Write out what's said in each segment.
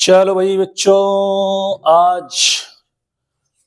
चलो भाई बच्चों, आज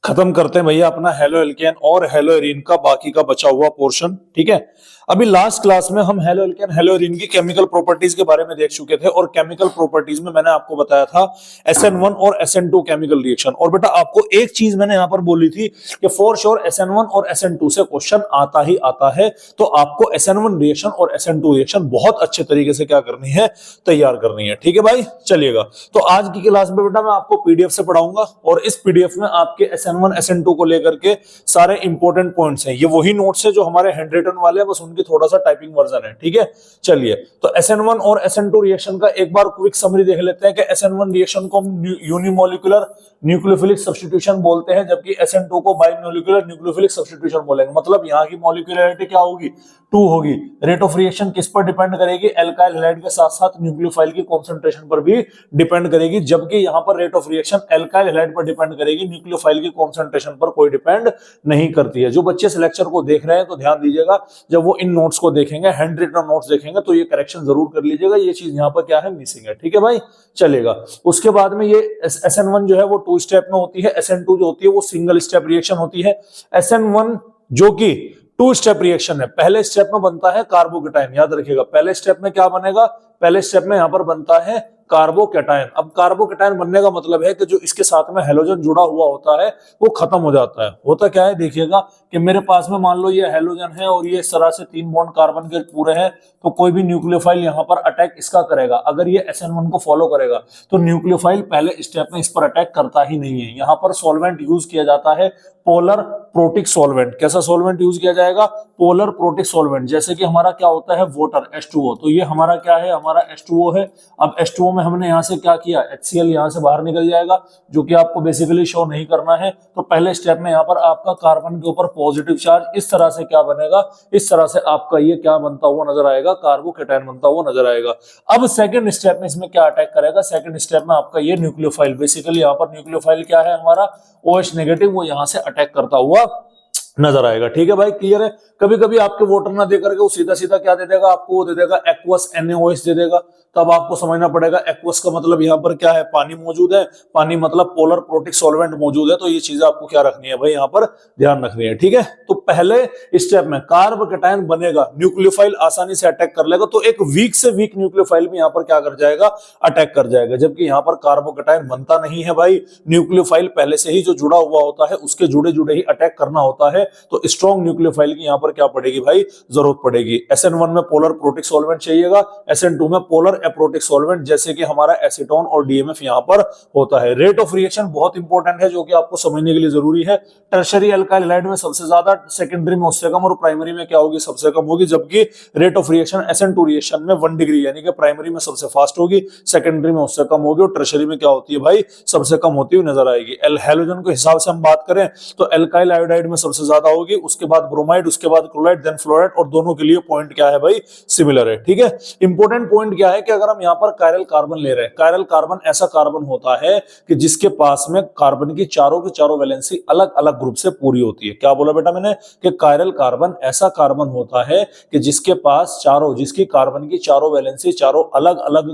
खत्म करते हैं भैया अपना हेलो एल्केन और हेलो एरीन का बाकी का बचा हुआ पोर्शन। ठीक है, अभी लास्ट क्लास में हम हेलो एल्केन हेलो एरीन की केमिकल प्रॉपर्टीज के बारे में देख चुके थे और केमिकल प्रॉपर्टीज में मैंने आपको बताया था SN1 और SN2 केमिकल रिएक्शन। और बेटा आपको एक चीज मैंने यहां पर बोली थी कि फॉर श्योर SN1 और SN2 से क्वेश्चन आता ही आता है, तो आपको SN1 रिएक्शन और SN2 रिएक्शन बहुत अच्छे तरीके से क्या करनी है, तैयार करनी है। ठीक है भाई, चलिएगा। तो आज की क्लास में बेटा मैं आपको पीडीएफ से पढ़ाऊंगा और इस पीडीएफ में आपके SN1 SN2 को लेकर के सारे इंपॉर्टेंट पॉइंट्स हैं। ये वही नोट्स है जो हमारे हैंड रिटन वाले हैं, बस उनकी थोड़ा सा टाइपिंग वर्जन है। ठीक है, चलिए। तो SN1 और SN2 रिएक्शन का एक बार क्विक समरी देख लेते हैं कि SN1 रिएक्शन को हम यूनिमोलिकुलर न्यूक्लियोफिलिक सब्स्टिट्यूशन बोलते हैं, जबकि SN2 को बाइमोलिकुलर न्यूक्लियोफिलिक सब्स्टिट्यूशन बोलेंगे। मतलब यहाँ की मॉलिक्यूलरिटी क्या होगी, 2 होगी। रेट ऑफ रिएक्शन किस पर डिपेंड करेगी, एल्काइल हैलाइड के साथ साथ न्यूक्लियोफाइल की कॉन्सेंट्रेशन पर भी डिपेंड करेगी, जबकि यहाँ पर rate of reaction alkyl halide पर डिपेंड करेगी, न्यूक्लियोफाइल की कॉन्सेंट्रेशन पर कोई डिपेंड नहीं करती है। जो बच्चे इस लेक्चर को देख रहे हैं तो ध्यान दीजिएगा, जब वो इन नोट्स को देखेंगे, हैंड रिटन नोट्स देखेंगे, तो ये करेक्शन जरूर कर लीजिएगा, ये चीज यहाँ पर क्या है, मिसिंग है। ठीक है भाई, चलेगा। उसके बाद में ये SN1 जो है वो 2 स्टेप में होती है, SN2 जो होती है वो सिंगल स्टेप रिएक्शन होती है। SN1 जो कि 2 स्टेप रिएक्शन है, पहले स्टेप में बनता है कार्बोकेटाइन। याद रखिएगा, पहले स्टेप में क्या बनेगा, पहले स्टेप में यहां पर बनता है कार्बोकेटाइन। अब कार्बोकेटाइन बनने का मतलब है कि जो इसके साथ में हेलोजन जुड़ा हुआ होता है वो खत्म हो जाता है। होता क्या है, देखिएगा कि मेरे पास में मान लो ये हेलोजन है और ये इस तरह से 3 बॉन्ड कार्बन के पूरे हैं, तो कोई भी न्यूक्लियोफाइल यहाँ पर अटैक इसका करेगा। अगर ये SN1 को फॉलो करेगा तो न्यूक्लियोफाइल पहले स्टेप में इस पर अटैक करता ही नहीं है। यहाँ पर सॉल्वेंट यूज किया जाता है, पोलर प्रोटिक सॉल्वेंट। कैसा सॉल्वेंट यूज किया जाएगा, पोलर प्रोटिक सॉल्वेंट। जैसे कि हमारा क्या होता है, वाटर H2O, तो ये हमारा क्या है, हमारा H2O है। अब H2O में हमने यहां से क्या किया, HCl यहां से बाहर निकल जाएगा, जो कि आपको बेसिकली शो नहीं करना है। तो पहले स्टेप में यहाँ पर आपका कार्बन के ऊपर पॉजिटिव चार्ज इस तरह से क्या बनेगा, इस तरह से आपका ये क्या बनता हुआ नजर आएगा, कार्बोकेटाइन बनता हुआ नजर आएगा। अब सेकंड स्टेप में इसमें क्या अटैक करेगा, सेकंड स्टेप में आपका ये न्यूक्लियोफाइल, बेसिकली यहाँ पर न्यूक्लियोफाइल क्या है हमारा OH नेगेटिव, वो यहाँ से अटैक करता हुआ नजर आएगा। ठीक है भाई, क्लियर है। कभी कभी आपके वाटर ना देकर के वो सीधा सीधा क्या दे देगा, आपको वो दे देगा एक्वस NaOH दे देगा। तब आपको समझना पड़ेगा एक्वस का मतलब यहाँ पर क्या है, पानी मौजूद है, पानी मतलब पोलर प्रोटिक सॉल्वेंट मौजूद है। तो ये चीजें आपको क्या रखनी है भाई, यहाँ पर ध्यान रखनी है। ठीक है, तो पहले स्टेप में कार्बोकेटाइन बनेगा, न्यूक्लियोफाइल आसानी से अटैक कर लेगा, तो एक वीक से वीक न्यूक्लियोफाइल भी यहाँ पर क्या कर जाएगा, अटैक कर जाएगा। जबकि यहाँ पर कार्बोकेटाइन बनता नहीं है भाई, न्यूक्लियोफाइल पहले से ही जो जुड़ा हुआ होता है उसके जुड़े जुड़े ही अटैक करना होता है। तो स्ट्रॉन्ग न्यूक्लियोफाइल की यहाँ पर क्या पड़ेगी भाई, जरूरत पड़ेगी। SN1 में पोलर प्रोटिक सॉल्वेंट चाहिएगा, SN2 में पोलर एप्रोटिक सॉल्वेंट, जैसे कि हमारा एसीटोन और DMF यहाँ पर होता है। रेट ऑफ रिएक्शन बहुत इंपॉर्टेंट है, जो कि आपको समझने के लिए जरूरी है। टर्शरी अल्काइल हैलाइड में सबसे ज्यादा, सेकेंडरी में उससे कम और प्राइमरी में क्या होगी, सबसे कम होगी। जबकि rate of reaction SN2 reaction में 1 डिग्री, यानी कि प्राइमरी में सबसे फास्ट होगी, सेकेंडरी में उससे कम होगी और टर्शरी में क्या होती है भाई, सबसे कम होती हुई नजर आएगी। हेलोजन के हिसाब से हम बात करें तो एल्काइल आयोडाइड में सबसे ज्यादा होगी, उसके बाद ब्रोमाइड, उसके बाद क्लोराइड, देन फ्लोराइड, और दोनों के लिए पॉइंट क्या है भाई, सिमिलर है। ठीक है, इंपॉर्टेंट पॉइंट क्या है कि अगर हम यहाँ पर कायरल कार्बन ले रहे हैं, कायरल कार्बन ऐसा कार्बन होता है कि जिसके पास में कार्बन की चारों वैलेंसी अलग अलग ग्रुप से पूरी होती है। क्या बोला बेटा मैंने, कि कायरल कार्बन ऐसा कार्बन होता है कि जिसके पास जिसकी कार्बन की चारों वैलेंसी अलग अलग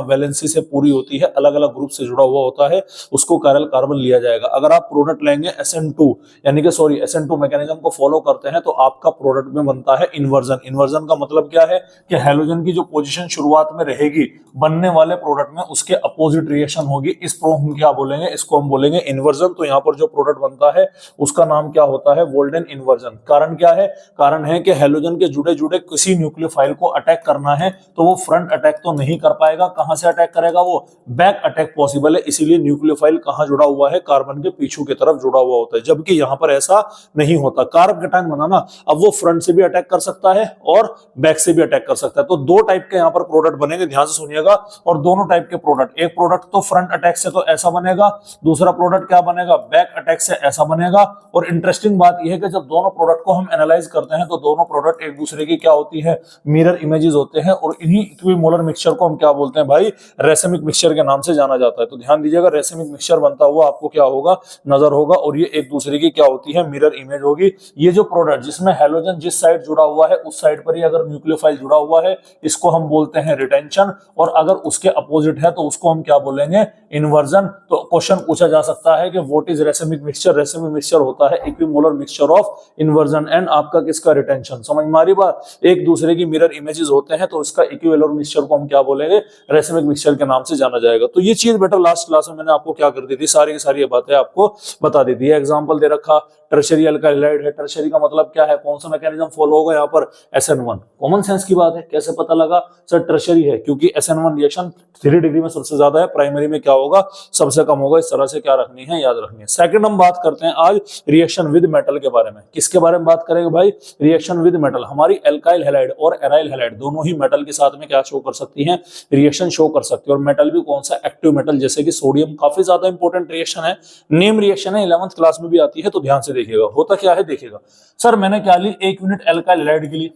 वैलेंसी से पूरी होती है, अलग अलग ग्रुप से जुड़ा हुआ होता है, उसको कायरल कार्बन लिया जाएगा। अगर आप प्रोडक्ट लेंगे SN2, यानी कि SN2 मैकेनिज्म को फॉलो करते हैं, तो आपका प्रोडक्ट में बनता है इन्वर्जन। इन्वर्जन का मतलब क्या है कि हेलोजन की जो पोजीशन शुरुआत में रहेगी बनने वाले प्रोडक्ट में, उसके अपोजिट रिएक्शन होगी। इसको हम क्या बोलेंगे, इसको हम बोलेंगे इन्वर्जन। तो यहाँ पर जो प्रोडक्ट बनता है उसका नाम क्या होता है, वोल्डेन इन्वर्जन। कारण क्या है, कारण है कि हेलोजन के जुड़े जुड़े किसी न्यूक्लियोफाइल को अटैक करना है तो वो फ्रंट अटैक तो नहीं कर पाएगा, कहां से अटैक करेगा, वो बैक अटैक पॉसिबल है। इसीलिए न्यूक्लियोफाइल कहां जुड़ा हुआ है, कार्बन के पीछू की तरफ जुड़ा हुआ होता है, जबकि यहाँ पर ऐसा नहीं होता। कार्बोकेटाइन बनाना, अब वो फ्रंट से भी अटैक कर सकता है और बैक से भी अटैक कर सकता है। तो 2 टाइप के यहाँ पर प्रोडक्ट बनेंगे, ध्यान से सुनिएगा। और दोनों टाइप के प्रोडक्ट, एक प्रोडक्ट तो फ्रंट अटैक से तो ऐसा बनेगा, दूसरा प्रोडक्ट क्या बनेगा, बैक अटैक से ऐसा बनेगा। और इंटरेस्टिंग बात यह है कि जब दोनों प्रोडक्ट को हम एनालाइज करते हैं तो दोनों प्रोडक्ट एक दूसरे की क्या होती है, मिरर इमेजेस होते हैं। और इन्हीं इक्विमोलर मिक्सचर को हम क्या बोलते हैं भाई, रेसेमिक मिक्सचर के नाम से जाना जाता है। तो ध्यान दीजिएगा, रेसेमिक मिक्सचर बनता हुआ आपको क्या होगा, नजर होगा, और ये एक दूसरे की क्या होती है, मिरर इमेज होगी। ये जो प्रोडक्ट जिसमें हेलोजन जिस साइड जुड़ा हुआ है उस साइड पर ही अगर न्यूक्लियोफाइल जुड़ा हुआ है, इसको हम बोलते हैं रिटेंशन। रिएक्शन, और अगर उसके अपोजिट है तो उसको हम क्या बोलेंगे, इन्वर्जन। तो क्वेश्चन पूछा जा सकता है कि what is racemic mixture. Racemic mixture होता है equimolar mixture of inversion and आपका किसका, रिटेंशन। समझ में आ रही बात, एक दूसरे की मिरर इमेजेस होते हैं तो इसका इक्विवेलेंट मिक्सचर को हम क्या बोलेंगे, रेसिमिक मिक्सचर के नाम से जाना जाएगा। तो ये चीज बेटा लास्ट क्लास में मैंने आपको क्या कर दी थी, सारी की सारी बातें आपको बता दी थी। एग्जांपल दे रखा, टर्शियरी अल्काइल हैलाइड है, टर्शियरी का मतलब क्या है, कौन सा मैकेनिज्म फॉलो होगा यहाँ पर, SN1। कॉमन सेंस की बात है, कैसे पता लगा सर टर्शियरी है, क्योंकि SN1 रिएक्शन 3 डिग्री में सबसे ज्यादा है, प्राइमरी में क्या होगा, सबसे कम होगा। इस तरह से क्या रखनी है, याद रखनी है। सेकंड हम बात करते हैं आज रिएक्शन विद मेटल के बारे में। किसके बारे में बात करेंगे भाई, रिएक्शन विद मेटल। हमारी एल्काइल हैलाइड और एराइल हैलाइड दोनों ही मेटल के साथ में क्या शो कर सकती हैं, रिएक्शन शो कर सकती है। और मेटल भी कौन सा, एक्टिव मेटल, जैसे कि सोडियम, काफी ज्यादा इंपॉर्टेंट रिएक्शन है, नेम रिएक्शन है, 11th क्लास में भी आती है, तो ध्यान से देखिएगा। होता क्या है देखिएगा, सर मैंने क्या ली, 1 यूनिट एल्काइल हैलाइड के लिए,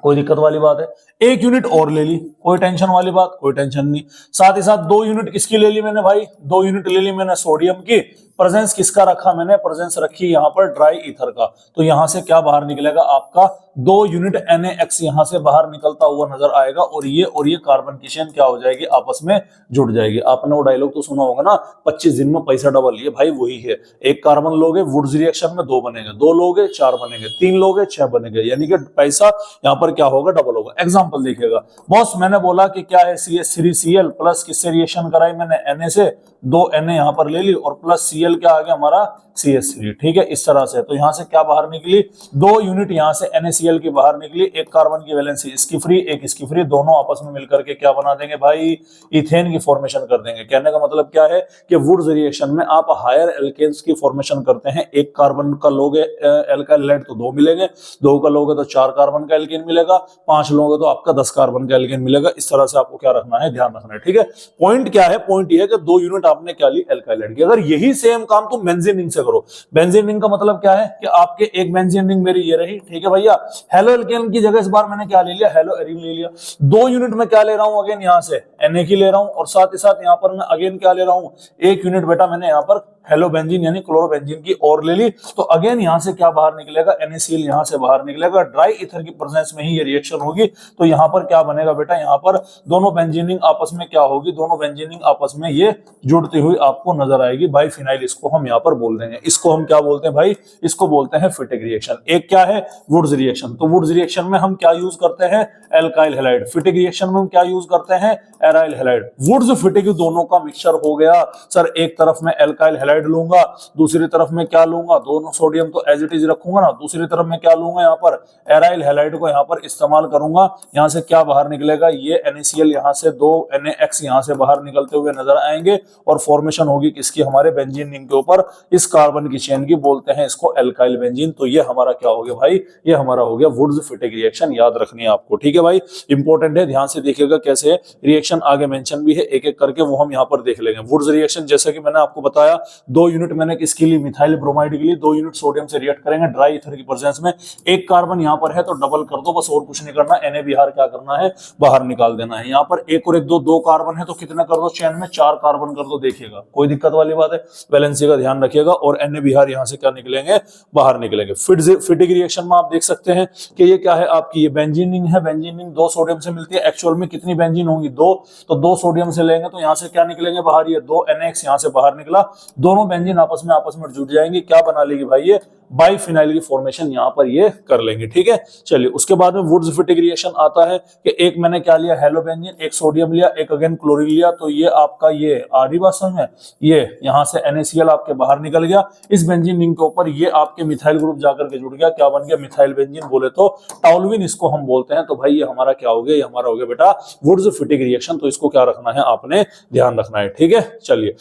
कोई दिक्कत वाली बात है। 1 यूनिट और ले ली, कोई टेंशन वाली बात, कोई टेंशन नहीं। साथ ही साथ 2 यूनिट किसकी ले ली मैंने भाई, 2 यूनिट ले ली मैंने सोडियम की। प्रेजेंस किसका रखा मैंने, प्रेजेंस रखी यहाँ पर ड्राई ईथर का। तो यहां से क्या बाहर निकलेगा आपका, 2 यूनिट NaX यहां से बाहर निकलता हुआ नजर आएगा, और ये कार्बन की चेन क्या हो जाएगी, आपस में जुड़ जाएगी। आपने वो डायलॉग तो सुना होगा ना, 25 दिन में पैसा डबल, ये भाई वही है। एक कार्बन लोगे, वुड्स रिएक्शन में 2 बनेंगे, 2 लोगे 4 बनेंगे, 3 लोगे 6 बनेंगे, यानी कि पैसा यहाँ पर क्या होगा, डबल होगा। एग्जाम्पल देखिएगा बॉस, मैंने बोला कि क्या है, CH3Cl प्लस किससे रिएक्शन कराई मैंने, Na से, 2 Na यहाँ पर ले ली, और प्लस Cl क्या आ गया हमारा, CH3। ठीक है, इस तरह से। तो यहां से क्या बाहर निकली, 2 यूनिट यहां से NaCl की बाहर निकली, एक कार्बन की वैलेंसी इसकी फ्री, एक इसकी फ्री, दोनों आपस में मिलकर के क्या बना देंगे भाई, इथेन की फॉर्मेशन कर देंगे। कहने का मतलब क्या है कि वुड्स रिएक्शन में आप हायर एल्केन्स की फॉर्मेशन करते हैं। एक कार्बन का लोगे एल्काइल हैलाइड तो 2 मिलेंगे, 2 का लोगे तो 4 कार्बन का एल्केन मिलेगा, 5 लोगे तो आपका 10 कार्बन का एल्केन मिलेगा। इस तरह से आपको क्या रखना है, ध्यान रखना है। ठीक है, पॉइंट क्या है, पॉइंट ये है कि 2 यूनिट आपने क्या ली, एल्काइल हैलाइड की। अगर यही सेम काम तुम बेंजीन रिंग से करो, बेंजीन रिंग का मतलब क्या है कि आपके एक बेंजीन रिंग मेरी ये रही, ठीक है भैया, हेलो एल्केन की जगह इस बार मैंने क्या ले लिया, हेलो एरीन ले लिया। 2 यूनिट में क्या ले रहा हूं, अगेन यहां से Na की ले रहा हूं, और साथ ही साथ यहां पर मैं अगेन क्या ले रहा हूं, 1 यूनिट बेटा मैंने यहां पर हेलो बेंजीन यानी क्लोरोबेंजीन की और ले ली। तो अगेन यहां से क्या बाहर निकलेगा, NaCl यहां से बाहर निकलेगा, ड्राई ईथर की प्रेजेंस में ही ये रिएक्शन होगी। तो यहां पर क्या बनेगा बेटा, यहां पर दोनों बेंजीन रिंग आपस में क्या होगी, दोनों बेंजीन रिंग आपस में ये जुड़ती हुई आपको नजर आएगी। बाइफिनाइल इसको हम यहां पर बोल देंगे। इसको हम क्या बोलते हैं भाई, इसको बोलते हैं फिटिक रिएक्शन। एक क्या है, वुड्स रिएक्शन। तो वुड्स रिएक्शन में हम क्या यूज करते हैं, एल्काइल हैलाइड। फिटिक रिएक्शन में हम क्या यूज करते हैं, एराइल हैलाइड। वुड्स फिटिक दोनों का मिक्सचर हो गया। सर एक तरफ में एल्काइल हैलाइड लूंगा, दूसरी तरफ में क्या लूंगा, दोनों सोडियम तो एज इट इज रखूंगा ना, दूसरी तरफ में क्या लूंगा, यहाँ पर एराइल हैलाइड को यहाँ पर इस्तेमाल करूंगा। यहाँ से क्या बाहर निकलेगा, ये NaCl यहाँ से 2 NaX यहाँ से बाहर निकलते हुए नजर आएंगे, और फॉर्मेशन होगी किसकी, हमारे बेंजीन रिंग के ऊपर, इस कार्बन की चेन की, बोलते हैं इसको एल्काइल बेंजीन। तो ये हमारा क्या हो गया भाई, ये हमारा हो गया वुड्स फिटिक रिएक्शन। याद रखनी है आपको, ठीक है भाई, इंपॉर्टेंट है, ध्यान से देखिएगा कैसे रिएक्शन आगे मेंशन भी है, एक एक करके वो हम यहाँ पर देख लेंगे। वुड्स रिएक्शन जैसा कि मैंने आपको बताया, 2 यूनिट मैंने किसके लिए, मिथाइल ब्रोमाइड के लिए, 2 यूनिट सोडियम से रिएक्ट करेंगे ड्राई ईथर की प्रेजेंस में। एक कार्बन यहाँ पर है तो डबल कर दो, बस और कुछ नहीं करना। Na बिहार क्या करना है, बाहर निकाल देना है। यहाँ पर एक और एक 2 कार्बन है तो कितना कर दो, चेन में 4 कार्बन कर दो। देखिएगा कोई दिक्कत वाली बात है, वैलेंसी का ध्यान रखिएगा। और Na बिहार यहाँ से क्या निकलेंगे, बाहर निकलेंगे। फिटिक रिएक्शन में आप देख सकते हैं कि ये क्या है आपकी, ये बेंजीन रिंग है। बेंजीन रिंग 2 सोडियम से मिलती है। एक्चुअल में कितनी बेंजीन होंगी, 2। तो 2 सोडियम से लेंगे तो यहाँ से क्या निकलेंगे बाहर, ये 2 NaX यहाँ से बाहर निकला। दोनों बेंजीन आपस में जुड़ जाएंगे, क्या बना लेगी भाई, ये बाइफिनाइल की फॉर्मेशन यहाँ पर ये कर लेंगे। ठीक है, चलिए उसके बाद में वुड्स फिटिक रिएक्शन आता है कि एक मैंने क्या लिया, हेलो बेंजीन, एक सोडियम लिया, एक अगेन क्लोरीन लिया। तो ये आपका ये आधी बात समझ में, ये यहाँ से NaCl आपके बाहर निकल गया। इस बेंजीन रिंग के ऊपर ये आपके मिथाइल ग्रुप जाकर के जुड़ गया, क्या बन गया, मिथाइल बेंजीन, बोले तो टॉलुइन इसको हम बोलते हैं। तो भाई ये हमारा क्या हो गया, ये हमारा हो गया बेटा वुड्स फिटिक रिएक्शन। तो इसको क्या रखना है, आपने ध्यान रखना है। ठीक है, चलिए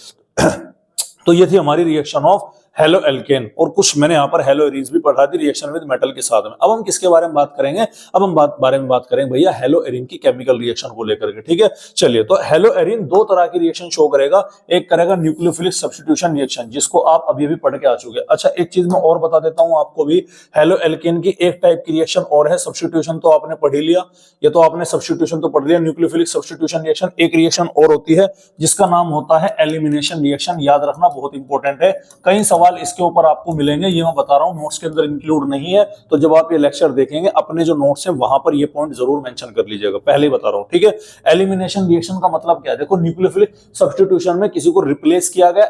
तो ये थी हमारी रिएक्शन ऑफ हेलो एल्केन, और कुछ मैंने यहाँ पर हेलो एरीन्स भी पढ़ा दी रिएक्शन विद मेटल के साथ में। अब हम किसके बारे में बात करेंगे, अब हम बारे में बात करेंगे भैया हेलो एरीन की केमिकल रिएक्शन को लेकर के। ठीक है, चलिए तो हेलो एरीन 2 तरह की रिएक्शन शो करेगा। एक करेगा न्यूक्लियोफिलिक सब्स्टिट्यूशन रिएक्शन, जिसको आप अभी भी पढ़ के आ चुके हैं। अच्छा एक चीज मैं और बता देता हूं आपको भी, हेलो एल्केन की एक टाइप की रिएक्शन और है, सब्स्टिट्यूशन तो आपने पढ़ ही लिया, ये तो आपने सब्स्टिट्यूशन तो पढ़ लिया, न्यूक्लियोफिलिक सब्स्टिट्यूशन रिएक्शन। एक रिएक्शन और होती है जिसका नाम होता है एलिमिनेशन रिएक्शन। याद रखना बहुत इंपॉर्टेंट है, कई सवाल सवाल इसके ऊपर आपको मिलेंगे, ये मैं बता रहा हूँ, नोट्स के अंदर इंक्लूड नहीं है, तो जब आप ये लेक्चर देखेंगे अपने जो नोट्स हैं वहां पर ये पॉइंट जरूर मेंशन कर लीजिएगा, पहले ही बता रहा हूँ, ठीक है। एलिमिनेशन रिएक्शन का मतलब क्या है, देखो न्यूक्लियोफिलिक सब्स्टिट्यूशन में किसी को रिप्लेस किया गया,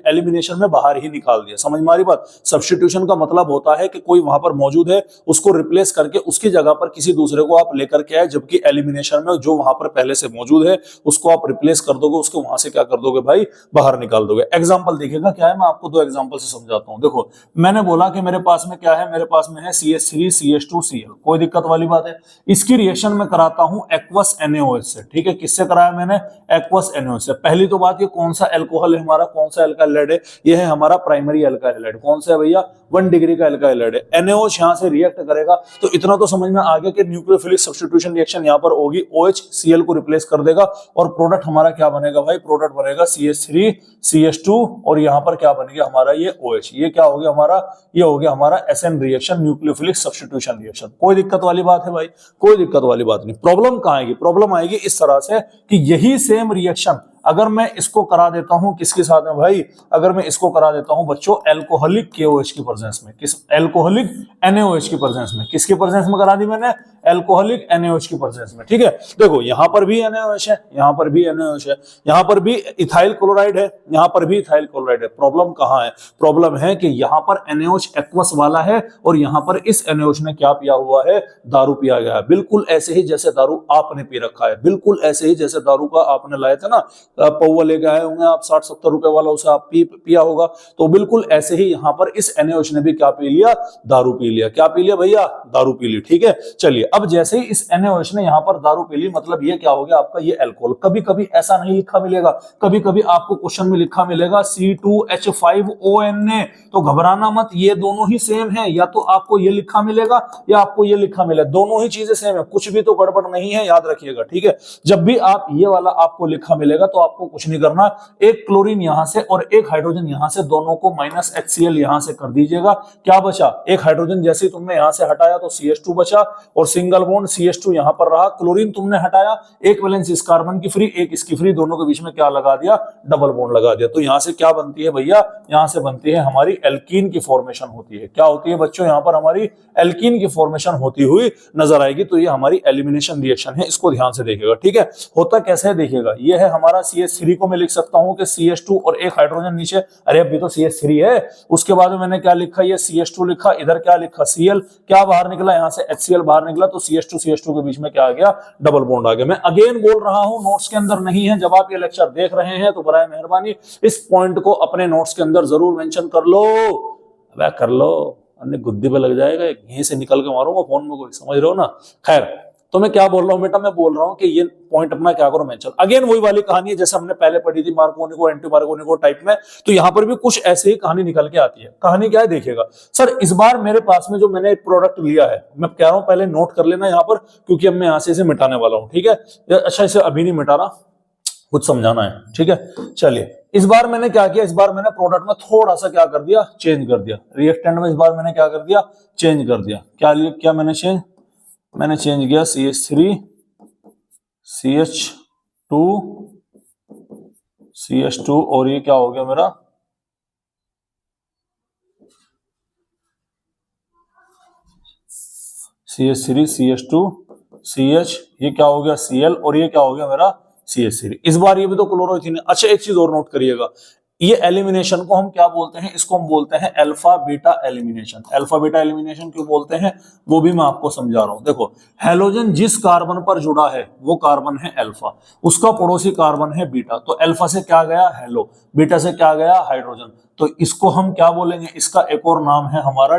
एलिमिनेशन में बाहर ही निकाल दिया, समझ में आ रही बात। सब्स्टिट्यूशन का मतलब होता है कि कोई वहां पर मौजूद है, उसको रिप्लेस करके उसकी जगह पर किसी दूसरे को आप लेकर के आए, जबकि एलिमिनेशन में जो वहां पर पहले से मौजूद है उसको आप रिप्लेस कर दोगे, उसको वहां से क्या कर दोगे भाई, बाहर निकाल दोगे। एग्जांपल देखिएगा क्या है, मैं आपको दो एग्जांपल से समझाता हूं। देखो मैंने बोला कि मेरे पास में क्या है, मेरे पास में है CH3 CH2 Cl, कोई दिक्कत वाली बात है। इसकी रिएक्शन में कराता हूं एक्वस NaOH से, ठीक है। किससे कराया मैंने, एक्वस NaOH से। पहली तो बात, ये कौन सा एल्कोहल है हमारा, कौन सा अल्काइल हैलाइड है, ये है हमारा प्राइमरी अल्काइल हैलाइड। कौन सा है भैया, 1 डिग्री का अल्काइल हैलाइड है। NaOH यहां से रिएक्ट करेगा, तो इतना तो समझ में आ गया कि न्यूक्लियोफिलिक सब्स्टिट्यूशन रिएक्शन यहां पर होगी, OH Cl को रिप्लेस कर देगा और प्रोडक्ट हमारा क्या बनेगा भाई, प्रोडक्ट बनेगा CH3 CH2 और यहां पर क्या बनेगा हमारा ये OH। ये क्या हो गया हमारा, ये हो गया हमारा SN reaction, nucleophilic substitution reaction. कोई दिक्कत वाली बात है भाई, कोई दिक्कत वाली बात नहीं। प्रॉब्लम कहां आएगी, प्रॉब्लम आएगी इस तरह से कि यही सेम रिएक्शन अगर मैं इसको करा देता हूं किसके साथ में भाई, अगर मैं इसको करा देता हूं बच्चों एल्कोहलिक KOH की प्रेजेंस में, किस, एल्कोहलिक NaOH की प्रेजेंस में, किसकी प्रेजेंस में करा दी मैंने, एल्कोहलिक NaOH की प्रेजेंस में, ठीक है। देखो यहां पर भी NaOH है, यहां पर भी NaOH है, यहां पर भी इथाइल क्लोराइड है, यहां पर भी इथाइल क्लोराइड है। प्रॉब्लम कहां है, प्रॉब्लम है कि यहां पर NaOH एक्वस वाला है और यहां पर इस NaOH ने क्या पिया हुआ है, दारू पिया गया है। बिल्कुल ऐसे ही जैसे दारू आपने पी रखा है, बिल्कुल ऐसे ही जैसे दारू का आपने लाया था ना, पौवा लेके आए होंगे आप 60-70 रुपए वाला, उसे आप पिया होगा, तो बिल्कुल ऐसे ही यहाँ पर इस NaOH ने भी क्या पी लिया, दारू पी लिया। क्या पी लिया भैया, दारू पी ली, ठीक है। चलिए अब जैसे ही इस NaOH ने यहाँ पर दारू पी ली, मतलब ये क्या हो गया आपका, ये अल्कोहल। कभी कभी ऐसा नहीं लिखा मिलेगा, कभी कभी आपको क्वेश्चन में लिखा मिलेगा C2H5ONa, तो घबराना मत, ये दोनों ही सेम है, या तो आपको ये लिखा मिलेगा या आपको ये लिखा मिलेगा, दोनों ही चीजें सेम है, कुछ भी तो गड़बड़ नहीं है, याद रखिएगा, ठीक है। जब भी आप ये वाला आपको लिखा मिलेगा तो आपको कुछ नहीं करना, एक क्लोरीन यहां से और एक हाइड्रोजन यहां से, दोनों को -HCl यहां से कर दीजिएगा। क्या बचा, एक हाइड्रोजन जैसे तुमने यहां से हटाया तो CH2 बचा और सिंगल बॉन्ड CH2 यहां पर रहा। क्लोरीन तुमने हटाया, एक वैलेंस इस कार्बन की फ्री, एक इसकी फ्री, दोनों के बीच में क्या लगा दिया, डबल बॉन्ड लगा दिया। तो यहां से क्या बनती है भैया, यहां से बनती है हमारी एल्कीन की फॉर्मेशन होती है। क्या होती है बच्चों, यहां पर हमारी एल्कीन की फॉर्मेशन होती हुई नजर आएगी। तो ये हमारी एलिमिनेशन रिएक्शन है, इसको ध्यान से देखिएगा, ठीक है। होता कैसे है देखिएगा, ये है हमारा CH3 को मैं लिख सकता हूं कि CH2 और एक हाइड्रोजन नीचे, अरे अभी तो CH3 है, उसके बाद में मैंने क्या लिखा, ये CH2 लिखा, इधर क्या लिखा Cl, क्या बाहर निकला, यहां से HCl बाहर निकला, तो CH2 के बीच में क्या आ गया, डबल बॉन्ड आ गया। मैं अगेन बोल रहा हूं, नोट्स के अंदर नहीं है, जब आप ये लेक्चर देख रहे हैं तो बराए मेहरबानी इस पॉइंट को अपने नोट्स के अंदर जरूर मेंशन कर लो, अबे कर लो, अन्य गुद्दी पे लग जाएगा, यहीं से निकल के मारूंगा फोन में, कोई समझ रहे हो ना। खैर, तो मैं क्या बोल रहा हूं बेटा, मैं बोल रहा हूं कि ये पॉइंट अपना क्या करो मेंशन। अगेन वही वाली कहानी है जैसे हमने पहले पढ़ी थी मार्कोनिको एंटी मार्कोनिको टाइप में, तो यहां पर भी कुछ ऐसे ही कहानी निकल के आती है। कहानी क्या है देखिएगा सर, इस बार मेरे पास में जो मैंने एक प्रोडक्ट लिया है, मैं कह रहा हूं पहले नोट कर लेना यहां पर, क्योंकि अब मैं यहां से इसे मिटाने वाला हूं, ठीक है। अच्छा, इसे अभी नहीं मिटा रहा, कुछ समझाना है, ठीक है। चलिए, इस बार मैंने क्या किया, इस बार मैंने प्रोडक्ट में थोड़ा सा क्या कर दिया, चेंज कर दिया। रिएक्टेंट में इस बार मैंने क्या कर दिया, चेंज कर दिया। क्या मैंने चेंज किया CH3 CH2 और ये क्या हो गया मेरा CH3 CH2 CH, ये क्या हो गया Cl और ये क्या हो गया मेरा CH3। इस बार ये भी तो क्लोरोइथीन है। अच्छा, एक चीज और नोट करिएगा, ये एलिमिनेशन को हम क्या बोलते हैं, इसको हम बोलते हैं alpha beta elimination. Alpha beta elimination क्यों बोलते हैं वो भी मैं आपको समझा रहा हूं। देखो, हेलोजन जिस कार्बन पर जुड़ा है वो कार्बन है अल्फा, उसका पड़ोसी कार्बन है बीटा, तो अल्फा से क्या गया हेलो, बीटा से क्या गया हाइड्रोजन, तो इसको हम क्या बोलेंगे, इसका एक और नाम है हमारा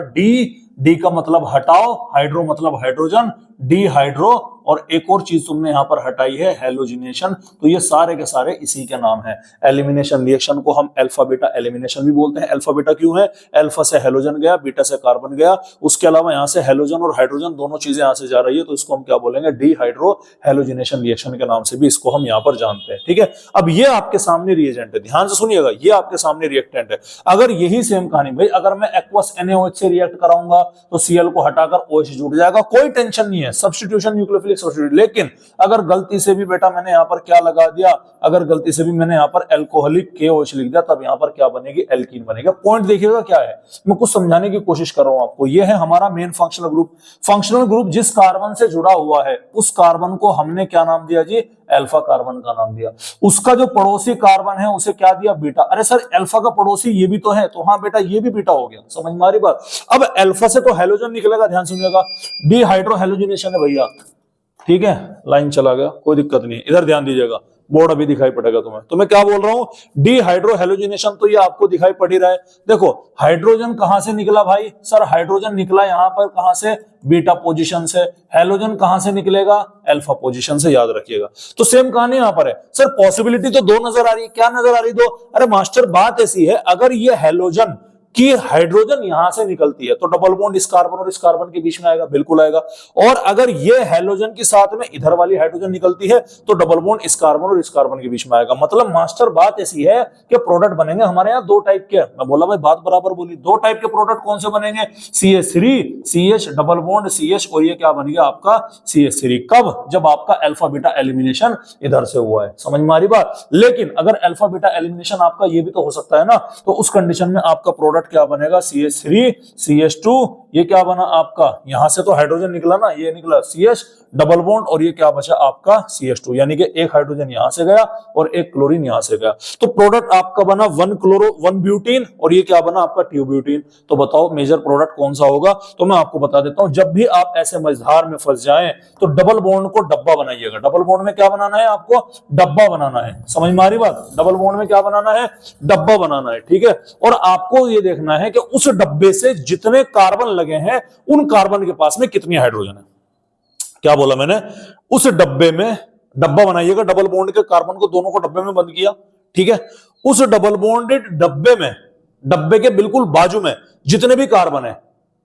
डी का मतलब हटाओ, हाइड्रो मतलब हाइड्रोजन, डी हाइड्रो, और एक और चीज तुमने यहां पर हटाई है हेलोजिनेशन, तो ये सारे के सारे इसी के नाम है। एलिमिनेशन रिएक्शन को हम अल्फा बीटा एलिमिनेशन भी बोलते हैं। अल्फा बीटा क्यों है, अल्फा से हेलोजन गया, बीटा से कार्बन गया, उसके अलावा यहां से हेलोजन और हाइड्रोजन दोनों चीजें यहां से जा रही है, तो इसको हम क्या बोलेंगे, डी हाइड्रो हेलोजिनेशन रिएक्शन के नाम से भी इसको हम यहां पर जानते हैं, ठीक है। अब ये आपके सामने रिएजेंट है, ध्यान से सुनिएगा, ये आपके सामने रिएक्टेंट है। अगर यही सेम कहानी भाई, अगर मैं एक्वस NaOH से रिएक्ट कराऊंगा तो Cl को हटाकर OH जुड़ जाएगा, कोई टेंशन नहीं है, सब्स्टिट्यूशन न्यूक्लियोफिलिक सब्स्टिट्यूट। लेकिन अगर गलती से भी बेटा मैंने यहाँ पर क्या लगा दिया, अगर गलती से भी मैंने यहाँ पर एल्कोहलिक KOH लिख दिया, तब यहाँ पर क्या बनेगी, एल्कीन बनेगा। पॉइंट देखिएगा क्या है, मैं कुछ समझाने की कोशिश कर रहा हूं आपको। ये है हमारा main functional group. Functional group जिस कार्बन से जुड़ा हुआ है उस कार्बन को हमने क्या नाम दिया जी, अल्फा कार्बन का नाम दिया। उसका जो पड़ोसी कार्बन है उसे क्या दिया, बीटा। अरे सर अल्फा का पड़ोसी ये भी तो है, तो हाँ बेटा ये भी बीटा हो गया, समझ में आ रही बात। अब अल्फा से तो हैलोजन निकलेगा, ध्यान सुनिएगा, डिहाइड्रोहैलोजिनेशन है भैया, ठीक है, लाइन चला गया, कोई दिक्कत नहीं, इधर ध्यान दीजिएगा, बोर्ड अभी दिखाई पड़ेगा तुम्हें। तो मैं क्या बोल रहा हूं, डिहाइड्रोहैलोजिनेशन, तो ये आपको दिखाई पड़ ही रहा है। देखो हाइड्रोजन कहां से निकला भाई, सर हाइड्रोजन निकला यहां पर कहां से, बीटा पोजीशन से। हैलोजन कहां से निकलेगा, अल्फा पोजीशन से, याद रखिएगा। तो सेम कहानी यहां पर है। सर पॉसिबिलिटी तो दो नजर आ रही है, क्या नजर आ रही दो, अरे मास्टर बात ऐसी है, अगर ये हैलोजन कि हाइड्रोजन यहां से निकलती है तो डबल बॉन्ड इस कार्बन और इस कार्बन के बीच में आएगा, बिल्कुल आएगा। और अगर ये हैलोजन के साथ में इधर वाली हाइड्रोजन निकलती है तो डबल बॉन्ड इस कार्बन और इस कार्बन के बीच में आएगा। मतलब मास्टर बात ऐसी है कि प्रोडक्ट बनेंगे हमारे यहाँ दो टाइप के। मैं बोला भाई बात बराबर बोली, दो टाइप के प्रोडक्ट कौन से बनेंगे, CH3 CH double bond CH, और ये क्या बन गया आपका CH3। कब, जब आपका अल्फा बीटा एलिमिनेशन इधर से हुआ है, समझ में आ रही बात। लेकिन अगर अल्फा बीटा एलिमिनेशन आपका ये भी तो हो सकता है ना, तो उस कंडीशन में आपका प्रोडक्ट क्या बनेगा, CH3 CH2, ये क्या बना आपका, यहां से तो हाइड्रोजन निकला ना, ये निकला CH डबल बॉन्ड, और ये क्या बचा आपका CH2, यानी कि एक हाइड्रोजन यहां से गया और एक क्लोरीन यहां से गया। तो प्रोडक्ट आपका बना 1 ब्यूटीन, और ये क्या बना आपका ट्यूब्यूटीन। तो बताओ मेजर प्रोडक्ट कौन सा होगा, तो मैं आपको बता देता हूं, जब भी आप ऐसे मझधार में फंस जाएं तो डबल बॉन्ड को डब्बा बनाइएगा। डबल बॉन्ड में क्या बनाना है आपको, डब्बा बनाना है, समझ में आ रही बात। डबल बॉन्ड में क्या बनाना है, डब्बा बनाना है, ठीक है। और आपको ये देखना है कि उस डब्बे से जितने कार्बन लगे हैं उन कार्बन के पास में कितनी हाइड्रोजन है। क्या बोला मैंने, उस डब्बे में डब्बा बनाइएगा, डबल बॉन्ड के कार्बन को दोनों को डब्बे में बंद किया, ठीक है। उस डबल बॉन्डेड डब्बे में, डब्बे के बिल्कुल बाजू में जितने भी कार्बन है,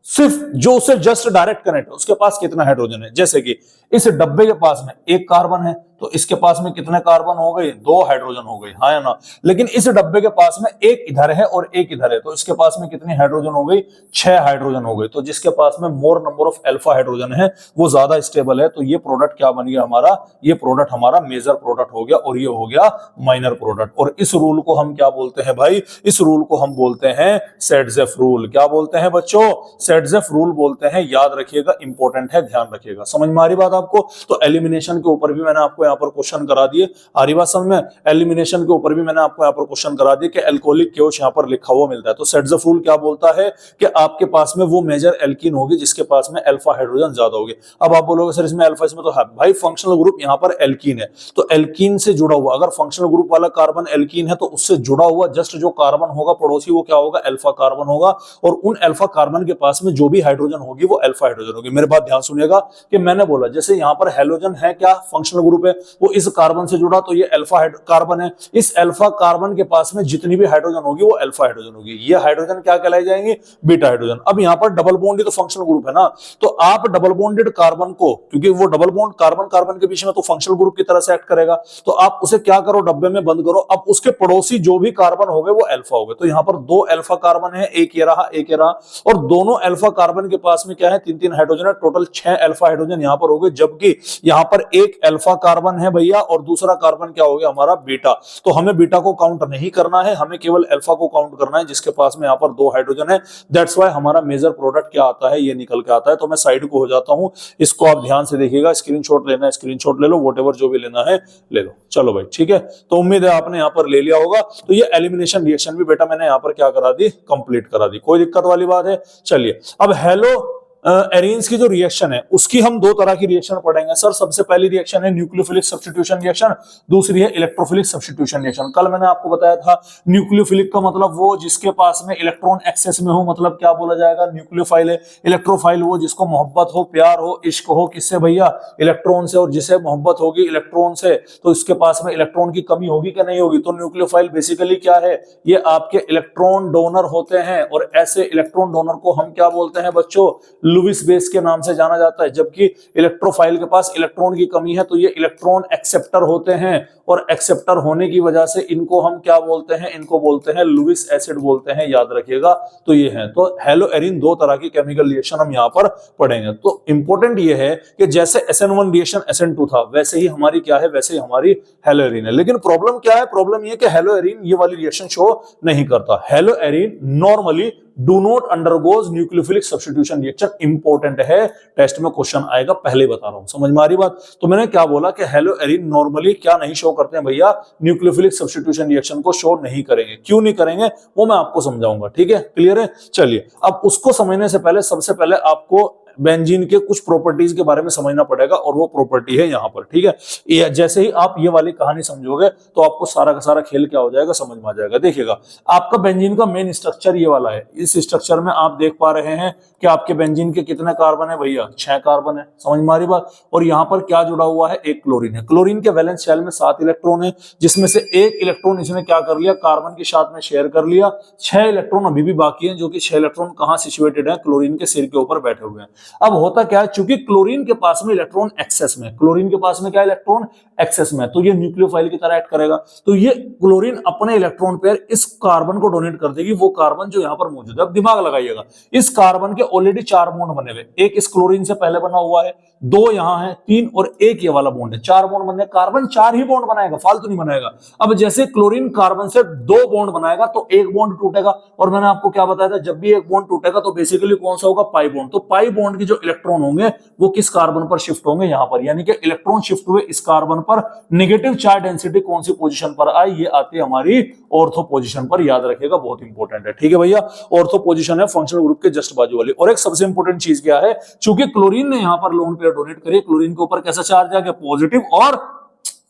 सिर्फ जो उससे जस्ट डायरेक्ट कनेक्ट, उसके पास कितना हाइड्रोजन है। जैसे कि इस डब्बे के पास में एक कार्बन है तो इसके पास में कितने कार्बन हो गए, 2 हाइड्रोजन हो गए, हाँ या ना। लेकिन इस डब्बे के पास में एक इधर है और एक इधर है, तो इसके पास में कितनी हाइड्रोजन हो गई, 6 हाइड्रोजन हो गई। तो जिसके पास में मोर नंबर ऑफ अल्फा हाइड्रोजन है वो ज्यादा स्टेबल है। तो ये प्रोडक्ट क्या बन गया हमारा, ये प्रोडक्ट हमारा मेजर प्रोडक्ट हो गया और ये हो गया माइनर प्रोडक्ट। और इस रूल को हम क्या बोलते हैं भाई, इस रूल को हम बोलते हैं सेडजेफ रूल। क्या बोलते हैं बच्चों, सेडजेफ रूल बोलते हैं, याद रखिएगा, इंपॉर्टेंट है, ध्यान रखिएगा। समझ में आ रही बात आपको। तो एलिमिनेशन के ऊपर भी मैंने आपको यहाँ पर क्वेश्चन करा दिए, आ रही बात समझ में। एलिमिनेशन के ऊपर भी मैंने आपको यहाँ पर क्वेश्चन करा दिए कि एल्कोहलिक KOH यहाँ पर लिखा हुआ मिलता है। तो सेडजेफ रूल क्या बोलता है कि आपके पास में वो मेजर एल्कीन होगी जिसके पास में अल्फा हाइड्रोजन ज्यादा होगी। अब आप बोलोगे सर इसमें अल्फा, इसमें तो है भाई, फंक्शनल ग्रुप यहाँ पर एल्कीन है, तो एल्कीन से जुड़ा हुआ, अगर फंक्शनल ग्रुप वाला कार्बन एल्कीन है तो उससे जुड़ा हुआ जस्ट जो कार्बन होगा पड़ोसी, वो क्या होगा, अल्फा कार्बन होगा। और उन अल्फा कार्बन के पास में जो भी हाइड्रोजन होगी वो अल्फा हाइड्रोजन होगी। मेरे बात ध्यान सुनिएगा कि मैंने बोला जैसे यहाँ पर हैलोजन है, क्या फंक्शनल ग्रुप है, वो इस कार्बन से जुड़ा तो ये अल्फा कार्बन है। इस अल्फा कार्बन के पास में जितनी भी हाइड्रोजन होगी वो अल्फा हाइड्रोजन होगी। ये हाइड्रोजन क्या कहलाई जाएंगे, बीटा हाइड्रोजन। अब यहाँ पर डबल बॉन्ड तो फंक्शनल ग्रुप है ना, तो आप डबल बॉन्डेड कार्बन को, क्योंकि वो डबल बॉन्ड कार्बन कार्बन के बीच में तो फंक्शनल ग्रुप की तरह से एक्ट करेगा, तो आप उसे क्या करो, डब्बे में बंद करो। अब उसके पड़ोसी जो भी कार्बन हो गए वो अल्फा हो गए। तो यहाँ पर 2 अल्फा कार्बन है, एक ये रहा एक ये रहा, और दोनों अल्फा कार्बन के पास में क्या है, 3-3 हाइड्रोजन है, टोटल 6 अल्फा हाइड्रोजन यहाँ पर हो गए। जबकि यहाँ पर एक अल्फा कार्बन है भैया और दूसरा कार्बन क्या हो गया हमारा, बीटा। तो हमें बीटा को काउंट नहीं करना है, हमें केवल अल्फा को काउंट करना है जिसके पास में यहाँ पर 2 हाइड्रोजन है। दैट्स व्हाई हमारा मेजर प्रोडक्ट क्या आता है, ये निकल के आता है। तो मैं साइड को हो जाता हूं, इसको आप ध्यान से देखिएगा, स्क्रीनशॉट लेना है स्क्रीनशॉट ले लो, व्हाटएवर जो भी लेना है ले लो। चलो भाई ठीक है, तो उम्मीद है आपने यहाँ पर ले लिया होगा। तो ये एलिमिनेशन रिएक्शन भी बेटा मैंने यहाँ पर क्या करा दी, कंप्लीट करा दी, कोई दिक्कत वाली बात है। चलिए अब हेलो एरीन्स की जो रिएक्शन है उसकी हम 2 तरह की रिएक्शन पढ़ेंगे सर। सबसे पहली रिएक्शन है न्यूक्लियोफिलिक सब्स्टिट्यूशन रिएक्शन, दूसरी है इलेक्ट्रोफिलिक सब्स्टिट्यूशन रिएक्शन। कल मैंने आपको बताया था न्यूक्लियोफिलिक का मतलब वो जिसके पास में इलेक्ट्रॉन एक्सेस में हो, मतलब क्या बोला जाएगा, न्यूक्लियोफाइल है। इलेक्ट्रोफाइल वो जिसको मोहब्बत हो, प्यार हो, इश्क हो, किससे भैया, इलेक्ट्रॉन से। और जिसे मोहब्बत होगी इलेक्ट्रॉन से तो इसके पास में इलेक्ट्रॉन की कमी होगी कि नहीं होगी। तो न्यूक्लियोफाइल बेसिकली क्या है, ये आपके इलेक्ट्रॉन डोनर होते हैं। और ऐसे इलेक्ट्रॉन डोनर को हम क्या बोलते हैं बच्चों, लुईस बेस के नाम से जाना जाता है। जबकि इलेक्ट्रोफाइल के पास इलेक्ट्रॉन की कमी है तो ये इलेक्ट्रॉन एक्सेप्टर होते हैं, और एक्सेप्टर होने की वजह से इनको हम क्या बोलते हैं, इनको बोलते हैं लुईस एसिड बोलते हैं, याद रखिएगा। तो ये है, तो हेलोएरिन दो तरह की केमिकल रिएक्शन हम यहाँ पर पढ़ेंगे। तो इंपॉर्टेंट ये है कि जैसे SN1 रिएक्शन SN2 था वैसे ही हमारी क्या है, वैसे ही हमारी हेलोएरिन है। लेकिन प्रॉब्लम क्या है, प्रॉब्लम ये कि हेलोएरिन ये वाली रिएक्शन शो नहीं करता। Haloarene normally do not undergoes nucleophilic substitution reaction. Important है, टेस्ट में क्वेश्चन आएगा, पहले बता रहा हूं, समझ में आ रही बात। तो मैंने क्या बोला कि हेलोएरिन नॉर्मली क्या नहीं शो करते हैं भैया, न्यूक्लियोफिलिक सब्स्टिट्यूशन रिएक्शन को शो नहीं करेंगे। क्यों नहीं करेंगे वो मैं आपको समझाऊंगा, ठीक है, क्लियर है। चलिए अब उसको समझने से पहले सबसे पहले आपको बेंजीन के कुछ प्रॉपर्टीज के बारे में समझना पड़ेगा, और वो प्रॉपर्टी है यहाँ पर, ठीक है। जैसे ही आप ये वाली कहानी समझोगे तो आपको सारा का सारा खेल क्या हो जाएगा, समझ में आ जाएगा। देखिएगा, आपका बेंजीन का मेन स्ट्रक्चर ये वाला है। इस स्ट्रक्चर में आप देख पा रहे हैं कि आपके बेंजीन के कितने कार्बन है भैया, 6 कार्बन है, समझ में आ रही बात। और यहाँ पर क्या जुड़ा हुआ है, एक क्लोरीन है। क्लोरीन के वैलेंस शेल में 7 इलेक्ट्रॉन है, जिसमें से एक इलेक्ट्रॉन इसने क्या कर लिया, कार्बन के साथ में शेयर कर लिया। 6 इलेक्ट्रॉन अभी भी बाकी है, जो कि 6 इलेक्ट्रॉन कहाँ सिचुएटेड है, क्लोरीन के सिर के ऊपर बैठे हुए हैं। अब होता क्या है, चूंकि क्लोरीन के पास में इलेक्ट्रॉन एक्सेस में, क्लोरीन के पास में क्या इलेक्ट्रॉन एक्सेस में, तो ये न्यूक्लियोफाइल की तरह एक्ट करेगा। तो ये क्लोरीन अपने इलेक्ट्रॉन पेयर इस कार्बन को डोनेट कर देगी, वो कार्बन जो यहां पर मौजूद है। अब दिमाग लगाइएगा, इस कार्बन के ऑलरेडी 4 बॉन्ड बने हुए, एक इस क्लोरीन से पहले बना हुआ है, 2 यहां है, 3 और एक ये वाला बॉन्ड है, 4 बॉन्ड बने। कार्बन 4 ही बॉन्ड बनाएगा, फालतू नहीं बनाएगा। अब जैसे क्लोरीन कार्बन से 2 बॉन्ड बनाएगा तो एक बॉन्ड टूटेगा, और मैंने आपको क्या बताया था, जब भी एक बॉन्ड टूटेगा तो बेसिकली कौन सा होगा, पाई बॉन्ड। तो पाई बॉन्ड के जो इलेक्ट्रॉन होंगे वो किस कार्बन पर शिफ्ट होंगे, यहां पर। यानी कि इलेक्ट्रॉन शिफ्ट हुए इस कार्बन पर। नेगेटिव चार्ज डेंसिटी कौन सी पोजीशन पर आई, ये आती है हमारी ऑर्थो पोजीशन पर, याद रखिएगा, बहुत इंपॉर्टेंट है, ठीक है भैया। ऑर्थो पोजीशन है फंक्शनल ग्रुप के जस्ट बाजू वाली। और एक सबसे इंपॉर्टेंट चीज क्या है, चूंकि क्लोरीन ने यहां पर लोन पेयर डोनेट करी, क्लोरीन के ऊपर कैसा चार्ज आ गया, पॉजिटिव, और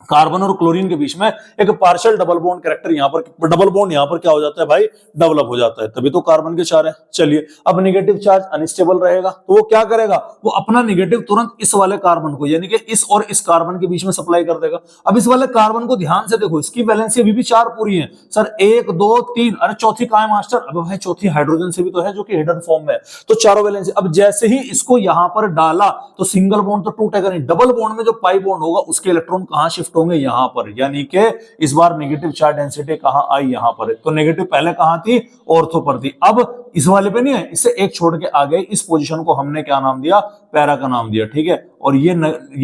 कार्बन और क्लोरीन के बीच में एक पार्शियल डबल बॉन्ड कैरेक्टर यहां पर, डबल बॉन्ड यहां पर क्या हो जाता है भाई, डेवलप हो जाता है, तभी तो कार्बन के 4 है। चलिए, अब नेगेटिव चार्ज अनस्टेबल रहेगा तो वो क्या करेगा, वो अपना नेगेटिव तुरंत इस वाले कार्बन को, यानी कि इस और इस कार्बन के बीच में सप्लाई कर देगा। अब इस वाले कार्बन को ध्यान से देखो, इसकी वैलेंसी अभी भी 4 पूरी है सर, 1 2 3, अरे चौथी कहां है मास्टर, अब भाई चौथी हाइड्रोजन से भी तो है, जो कि हिडन फॉर्म में है, तो चारों वैलेंसी। अब जैसे ही इसको यहां पर डाला तो सिंगल बॉन्ड तो टूटेगा नहीं, डबल बॉन्ड में जो पाई बॉन्ड होगा उसके इलेक्ट्रॉन कहां शिफ्ट होंगे, यहां पर। यानी कि इस बार नेगेटिव चार्ज डेंसिटी कहां आई, यहां पर। तो नेगेटिव पहले कहां थी, ऑर्थो पर थी, अब इस वाले पे नहीं है, इससे एक छोड़ के आ गए। इस पोजीशन को हमने क्या नाम दिया, पैरा का नाम दिया, ठीक है। और ये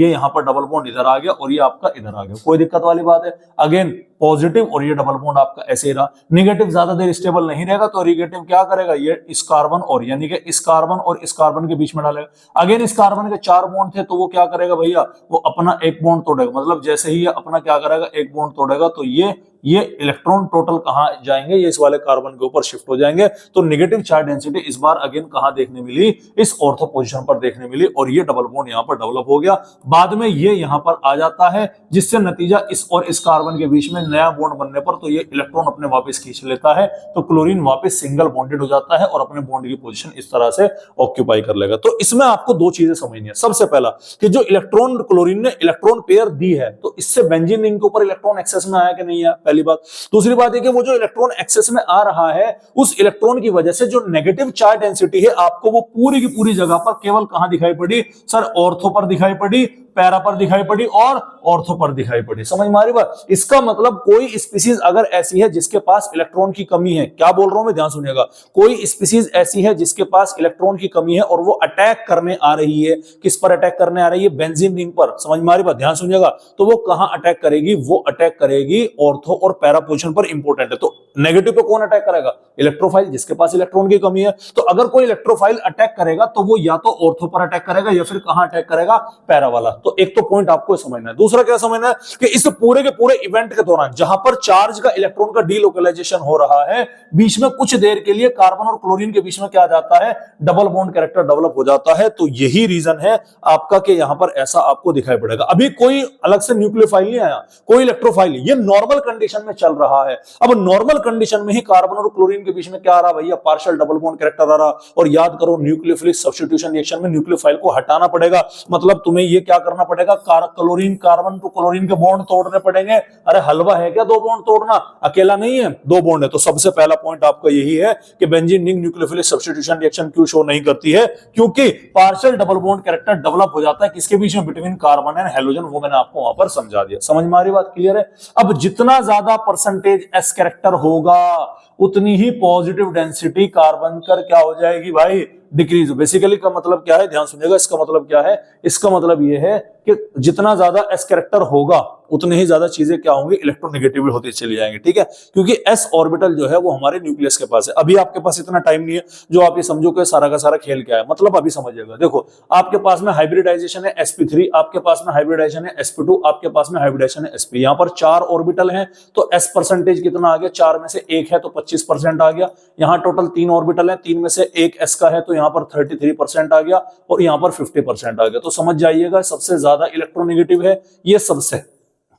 यहां पर डबल बॉन्ड इधर आ गया, और ये आपका इधर आ गया, कोई दिक्कत वाली बात है। अगेन पॉजिटिव, और ये डबल बॉन्ड आपका ऐसे ही रहा। नेगेटिव ज्यादा देर स्टेबल नहीं रहेगा, तो नेगेटिव क्या करेगा, ये इस कार्बन और, यानी कि इस कार्बन और इस कार्बन के बीच में डालेगा। अगेन इस कार्बन के 4 बॉन्ड थे, तो वो क्या करेगा भैया, वो अपना एक बॉन्ड तोड़ेगा। मतलब जैसे ही ये अपना क्या करेगा, एक बॉन्ड तोड़ेगा, तो ये इलेक्ट्रॉन टोटल कहां जाएंगे, ये इस वाले कार्बन के ऊपर शिफ्ट हो जाएंगे। तो नेगेटिव चार्ज डेंसिटी इस बार अगेन कहां देखने मिली, इस ऑर्थो पोजीशन पर देखने मिली, और ये डबल बॉन्ड यहां पर डेवलप हो गया। बाद में ये यहां पर आ जाता है, जिससे नतीजा इस और इस कार्बन के बीच में नया बॉन्ड बनने पर तो ये इलेक्ट्रॉन अपने वापस खींच लेता है, तो क्लोरीन वापस सिंगल बॉन्डेड हो जाता है और अपने बॉन्ड की पोजीशन इस तरह से ऑक्यूपाई कर लेगा। तो इसमें आपको 2 चीजें समझनी है। सबसे पहला कि जो इलेक्ट्रॉन क्लोरीन ने इलेक्ट्रॉन पेयर दी है, तो इससे बेंजीन रिंग के ऊपर इलेक्ट्रॉन एक्सेस में आया कि नहीं आया, पहली बात। दूसरी बात है कि वो जो इलेक्ट्रॉन एक्सेस में आ रहा है, उस इलेक्ट्रॉन की वजह से जो नेगेटिव चार्ज डेंसिटी है आपको वो पूरी की पूरी जगह पर केवल कहां दिखाई पड़ी सर, ऑर्थो पर दिखाई पड़ी, पैरा पर दिखाई पड़ी और ऑर्थो पर दिखाई पड़ी। समझ में आ रही बात। इसका मतलब कोई स्पीसीज अगर ऐसी है जिसके पास इलेक्ट्रॉन की कमी है, क्या बोल रहा हूं मैं, ध्यान सुनिएगा, कोई स्पीसीज ऐसी है जिसके पास इलेक्ट्रॉन की कमी है और वो अटैक करने आ रही है, किस पर अटैक करने आ रही है, बेंजीन रिंग पर। समझ में आ रही बात, ध्यान सुनिएगा। तो वो कहां अटैक करेगी, वो अटैक करेगी ऑर्थो और पैरा पोजीशन पर। इंपॉर्टेंट है। तो नेगेटिव पे कौन अटैक करेगा, इलेक्ट्रोफाइल, जिसके पास इलेक्ट्रॉन की कमी है। तो अगर कोई इलेक्ट्रोफाइल अटैक करेगा तो वो या तो ऑर्थो पर अटैक करेगा या फिर कहां अटैक करेगा, पैरा वाला। तो एक तो पॉइंट आपको समझना है। दूसरा क्या समझना है कि इस पूरे के पूरे इवेंट के दौरान जहां पर चार्ज का इलेक्ट्रॉन का डीलोकलाइजेशन हो रहा है, बीच में कुछ देर के लिए कार्बन और क्लोरीन के बीच में क्या जाता है, डबल बॉन्ड कैरेक्टर डेवलप हो जाता है। तो यही रीजन है आपका कि यहां पर ऐसा आपको दिखाई पड़ेगा। अभी कोई अलग से न्यूक्लियोफाइल नहीं आया, कोई इलेक्ट्रोफाइल, ये नॉर्मल कंडीशन में चल रहा है। अब नॉर्मल कंडीशन में ही कार्बन और क्लोरीन के बीच में क्या आ रहा भैया, पार्शियल डबल बॉन्ड कैरेक्टर आ रहा। और याद करो न्यूक्लियोफिलिक सब्स्टिट्यूशन रिएक्शन में न्यूक्लियोफाइल को हटाना पड़ेगा, मतलब तुम्हें ये क्या करना पड़ेगा, क्लोरीन कार्बन टू क्लोरीन के बॉन्ड तोड़ने पड़ेंगे। अरे हलवा है क्या दो बॉन्ड तोड़ना, अकेला नहीं है, दो बॉन्ड है। तो सबसे पहला पॉइंट आपका यही है कि benzene ring nucleophilic substitution reaction क्यों शो नहीं करती है, क्योंकि partial double bond character develop हो जाता है किसके बीच में, बिटवीन कार्बन एंड हेलोजन। वो मैंने आपको वहां पर समझा दिया, समझ में आ रही बात, क्लियर है। अब जितना ज्यादा परसेंटेज एस कैरेक्टर होगा उतनी ही पॉजिटिव डेंसिटी कार्बन कर क्या हो जाएगी भाई, डिक्रीज। बेसिकली का मतलब क्या है, ध्यान सुनिएगा, इसका मतलब क्या है, इसका मतलब यह है कि जितना ज्यादा एस कैरेक्टर होगा उतने ही ज्यादा चीजें क्या होंगी, इलेक्ट्रोनेगेटिव होती चली जाएंगी, ठीक है। क्योंकि एस ऑर्बिटल जो है वो हमारे न्यूक्लियस के पास है। अभी आपके पास इतना टाइम नहीं है जो आप ये समझो कि सारा का सारा खेल क्या है, मतलब अभी समझिएगा। देखो आपके पास में हाइब्रिडाइजेशन है sp3, आपके पास में हाइब्रिडाइजेशन है sp2, आपके पास में हाइब्रिडाइजेशन है sp। यहां पर 4 ऑर्बिटल हैं तो s परसेंटेज कितना आ गया, 4 में से 1 है तो 25% आ गया। यहां टोटल 3 ऑर्बिटल है, 3 में से 1 s का है तो यहां पर 33% आ गया और यहां पर 50% आ गया। तो समझ जाइएगा सबसे ज्यादा इलेक्ट्रोनेगेटिव है, ये सबसे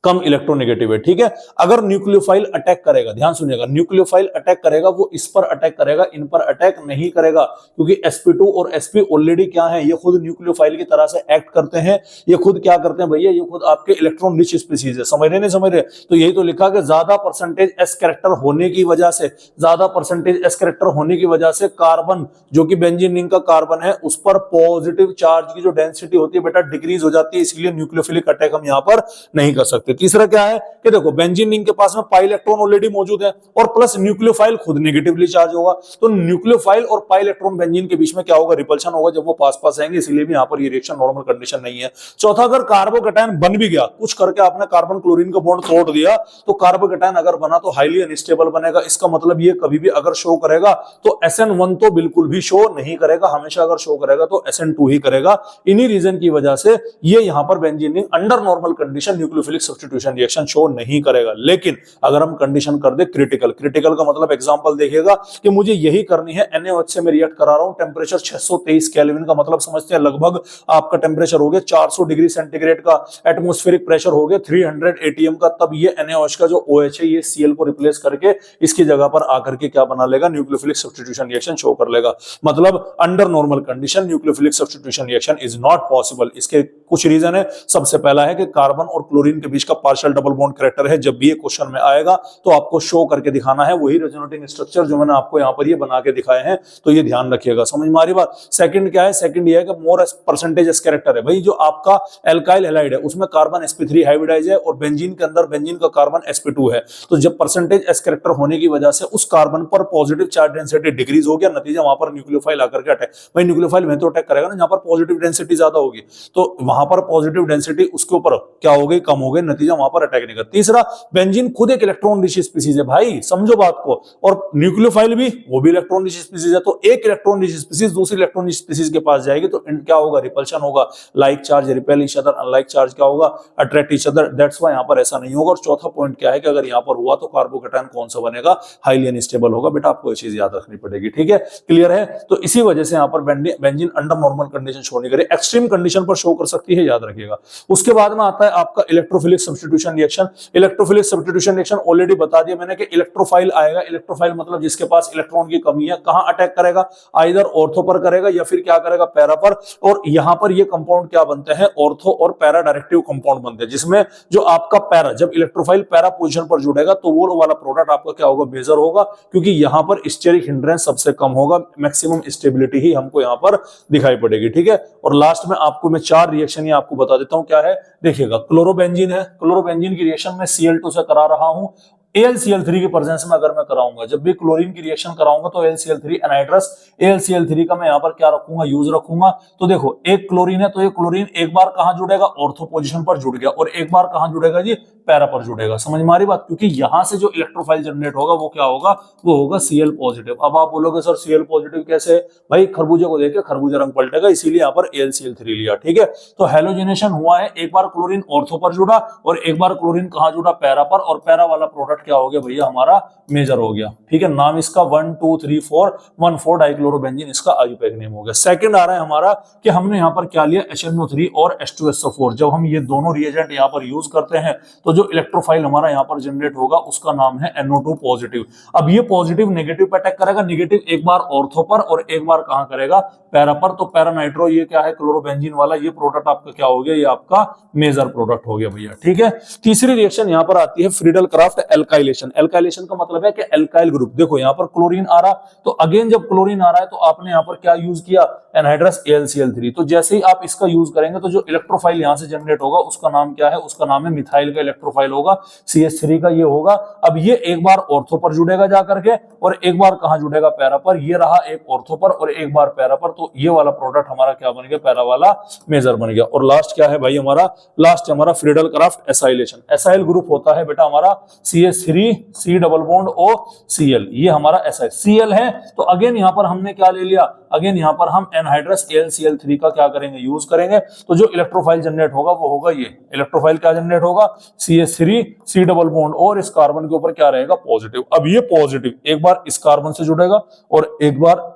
कम इलेक्ट्रोनेगेटिव है, ठीक है। अगर न्यूक्लियोफाइल अटैक करेगा, ध्यान सुनिएगा, न्यूक्लियोफाइल अटैक करेगा, वो इस पर अटैक करेगा, इन पर अटैक नहीं करेगा, क्योंकि sp2 और sp ऑलरेडी क्या है, ये खुद न्यूक्लियोफाइल की तरह से एक्ट करते हैं। ये खुद क्या करते हैं भैया, ये खुद आपके इलेक्ट्रॉन रिच स्पीसीज है, समझ रहे नहीं समझ रहे। तो यही तो लिखा कि ज्यादा परसेंटेज एस कैरेक्टर होने की वजह से, ज्यादा परसेंटेज एस कैरेक्टर होने की वजह से कार्बन जो कि बेंजीन रिंग का कार्बन है उस पर पॉजिटिव चार्ज की जो डेंसिटी होती है बेटा डिक्रीज हो जाती है, इसलिए न्यूक्लियोफिलिक अटैक हम यहां पर नहीं कर सकते। तीसरा क्या है कि देखो बेंजीन रिंग के पास में पाई इलेक्ट्रॉन ऑलरेडी मौजूद है और प्लस न्यूक्लियोफाइल खुद नेगेटिवली चार्ज होगा, तो न्यूक्लियोफाइल और पाई इलेक्ट्रॉन बेंजीन के बीच में क्या होगा, रिपल्शन होगा जब वो पास पास आएंगे, इसलिए भी यहां पर ये रिएक्शन नॉर्मल कंडीशन नहीं है। चौथा, अगर कार्बोकैटायन बन भी गया, कुछ करके आपने कार्बन क्लोरीन का बॉन्ड तोड़ दिया, तो कार्बोकैटायन अगर बना तो हाईली अनस्टेबल बनेगा। इसका मतलब ये कभी भी अगर शो करेगा तो SN1 तो बिल्कुल भी शो नहीं करेगा, हमेशा अगर शो करेगा तो SN2 ही करेगा। इन्हीं रीजन की वजह से ये यहां पर benzene ring under normal condition nucleophilic substitution reaction show नहीं करेगा। लेकिन अगर हम कंडीशन कर दे क्रिटिकल, क्रिटिकल का मतलब एग्जांपल देखिएगा कि मुझे यही करनी है, NaOH से मैं रिएक्ट करा रहा हूं, टेंपरेचर 623 केल्विन का मतलब समझते हैं लगभग आपका टेंपरेचर हो गया 400 डिग्री सेंटीग्रेड का, एटमॉस्फेरिक प्रेशर हो गया 300 atm का, तब ये NaOH का जो OH है ये Cl को रिप्लेस करके इसकी जगह पर आकर के क्या बना लेगा, न्यूक्लियोफिलिक सब्स्टिट्यूशन रिएक्शन शो कर लेगा। मतलब under normal condition nucleophilic substitution reaction is not possible. इसके कुछ रीजन है। सबसे पहला है कि कार्बन और क्लोरीन के बीच का पार्शियल डबल बॉन्ड कैरेक्टर है, जब भी ये क्वेश्चन में आएगा तो आपको शो करके दिखाना है, वही रेजोनेटिंग स्ट्रक्चर जो मैंने आपको यहां पर ये बना के दिखाए हैं, तो ये ध्यान रखिएगा, समझ में आ रही बात। सेकंड क्या है, सेकंड ये है कि मोर परसेंटेज एस कैरेक्टर है भाई, जो आपका एल्काइल हैलाइड है उसमें कार्बन sp3 हाइब्रिडाइज है और बेंजीन के अंदर बेंजीन का कार्बन sp2 है, तो जब परसेंटेज एस कैरेक्टर होने की वजह से उस कार्बन पर पॉजिटिव चार्ज डेंसिटी डिक्रीज हो गया, नतीजा वहां पर न्यूक्लियोफाइल आकर के अटैक, भाई न्यूक्लियोफाइल में तो अटैक करेगा ना, जहां पर पॉजिटिव डेंसिटी ज्यादा होगी, तो वहां पर पॉजिटिव डेंसिटी उसके ऊपर क्या हो गई, कम हो गई, नतीजा वहां पर अटैक नहीं करता। तीसरा, बेंजीन खुद एक इलेक्ट्रॉन रिच स्पीसीज है भाई, समझो बात को, और न्यूक्लियोफाइल भी वो भी इलेक्ट्रॉन रिच स्पीसीज है, तो एक इलेक्ट्रॉन रिच स्पीसीज दूसरी इलेक्ट्रॉन रिच स्पीसीज के पास जाएगी तो क्या होगा, रिपल्शन होगा, like charge repel each other, unlike charge क्या होगा, attract each other. That's why यहां पर ऐसा नहीं होगा। और चौथा पॉइंट क्या है कि अगर यहां पर हुआ तो कार्बोकैटायन कौन सा बनेगा, हाईली अनस्टेबल होगा। बेटा आपको ये चीज याद रखनी पड़ेगी, ठीक है, क्लियर है। तो इसी वजह से यहां पर benzene under normal condition show नहीं करे, एक्सट्रीम कंडीशन पर शो कर सकती है, याद रखिएगा। उसके बाद में आता है आपका electrophilic substitution reaction. Electrophilic substitution reaction already बता दिया मैंने कि इलेक्ट्रोफाइल आएगा, इलेक्ट्रोफाइल मतलब जिसके पास इलेक्ट्रॉन की कमी है, कहां अटैक करेगा, आइदर ऑर्थो पर करेगा या फिर क्या करेगा, पैरा पर। और यहां पर ये कंपाउंड क्या बनते हैं, ऑर्थो और पैरा डायरेक्टिव कंपाउंड बनते हैं, जिसमें जो आपका पैरा, जब इलेक्ट्रोफाइल पैरा पोजीशन पर जुड़ेगा तो वो वाला प्रोडक्ट आपका क्या होगा, मेजर होगा, क्योंकि यहां पर स्टेरिक हिंड्रेंस सबसे कम होगा, मैक्सिमम स्टेबिलिटी ही हमको यहां पर दिखाई पड़ेगी, ठीक है। और लास्ट में आपको मैं 4 रिएक्शन ये आपको बता देता हूं क्या है, देखिएगा। क्लोरोबेंजीन है, क्लोरोबेंजीन की रिएक्शन में Cl2 से करा रहा हूं, AlCl3 के प्रेजेंस में अगर मैं कराऊंगा, जब भी क्लोरीन की रिएक्शन कराऊंगा तो AlCl3 एनाइड्रस, AlCl3 का मैं यहां पर क्या रखूंगा, यूज रखूंगा। तो देखो एक क्लोरीन है तो ये क्लोरीन एक बार कहां जुड़ेगा, ऑर्थो पोजीशन पर जुड़ गया, और एक बार कहां जुड़ेगा जी, पैरा पर जुड़ेगा। समझ में आ रही बात, क्योंकि यहां से जो इलेक्ट्रोफाइल जनरेट होगा वो क्या होगा, वो होगा Cl पॉजिटिव। अब आप बोलोगे सर Cl पॉजिटिव कैसे, भाई खरबूजे को देख के खरबूजा रंग पलटेगा, इसीलिए यहां पर AlCl3 लिया, ठीक है। तो हैलोजिनेशन हुआ है, एक बार क्लोरीन ऑर्थो पर जुड़ा और एक बार क्लोरीन कहां जुड़ा, पैरा पर, और पैरा वाला प्रोडक्ट क्या हो गया भैया, हमारा मेजर हो गया। ठीक है, नाम इसका 1 2 3 4 1,4 डाइक्लोरोबेंजीन इसका आईयूपैक नेम हो गया। सेकंड आ रहा है हमारा कि हमने यहाँ पर क्या लिया, HNO3 और H2SO4। जब हम ये दोनों रिएजेंट यहाँ पर यूज करते हैं तो जो इलेक्ट्रोफाइल हमारा यहाँ पर जनरेट होगा उसका नाम है NO2 पॉजिटिव। अब ये पॉजिटिव नेगेटिव पे अटैक करेगा, नेगेटिव एक बार ऑर्थो पर और एक बार कहां करेगा, पैरा पर। तो पैरानाइट्रो ये क्या है, क्लोरोबेंजीन वाला, ये प्रोडक्ट आपका क्या हो गया, ये आपका मेजर प्रोडक्ट हो गया भैया। ठीक है, तीसरी रिएक्शन यहां पर आती है फ्रीडल क्राफ्ट एल्काइलेशन। एल्काइलेशन का मतलब है कि एल्काइल ग्रुप, देखो यहां पर क्लोरीन आ रहा, तो अगेन जब क्लोरीन आ रहा है तो आपने यहां पर क्या यूज किया, एनहाइड्रस AlCl3। तो जैसे ही आप इसका यूज करेंगे तो जो इलेक्ट्रोफाइल यहां से जनरेट होगा उसका नाम क्या है, उसका नाम है मिथाइल का इलेक्ट्रोफाइल होगा, CH3 का ये होगा। अब ये एक बार ऑर्थो पर जुड़ेगा जाकर के और एक बार कहां जुड़ेगा, पैरा पर। ये रहा एक ऑर्थो पर और एक बार पैरा पर, तो ये वाला प्रोडक्ट हमारा क्या बन गया, पैरा वाला मेजर बन गया। और लास्ट क्या है भाई हमारा, लास्ट हमारा Friedel Crafts acylation. Acyl group होता है बेटा हमारा CH3 C double bond OCl, ये हमारा एसाइल Cl है। तो अगेन यहां पर हमने क्या ले लिया, अगेन यहां पर हम एनहाइड्रस AlCl3 का क्या करेंगे, यूज करेंगे। तो जो इलेक्ट्रोफाइल जनरेट होगा वो होगा ये इलेक्ट्रोफाइल क्या जनरेट होगा, CH3 C डबल बॉन्ड और इस कार्बन के ऊपर क्या रहेगा, पॉजिटिव। अब ये पॉजिटिव एक बार इस कार्बन से जुड़ेगा और एक बार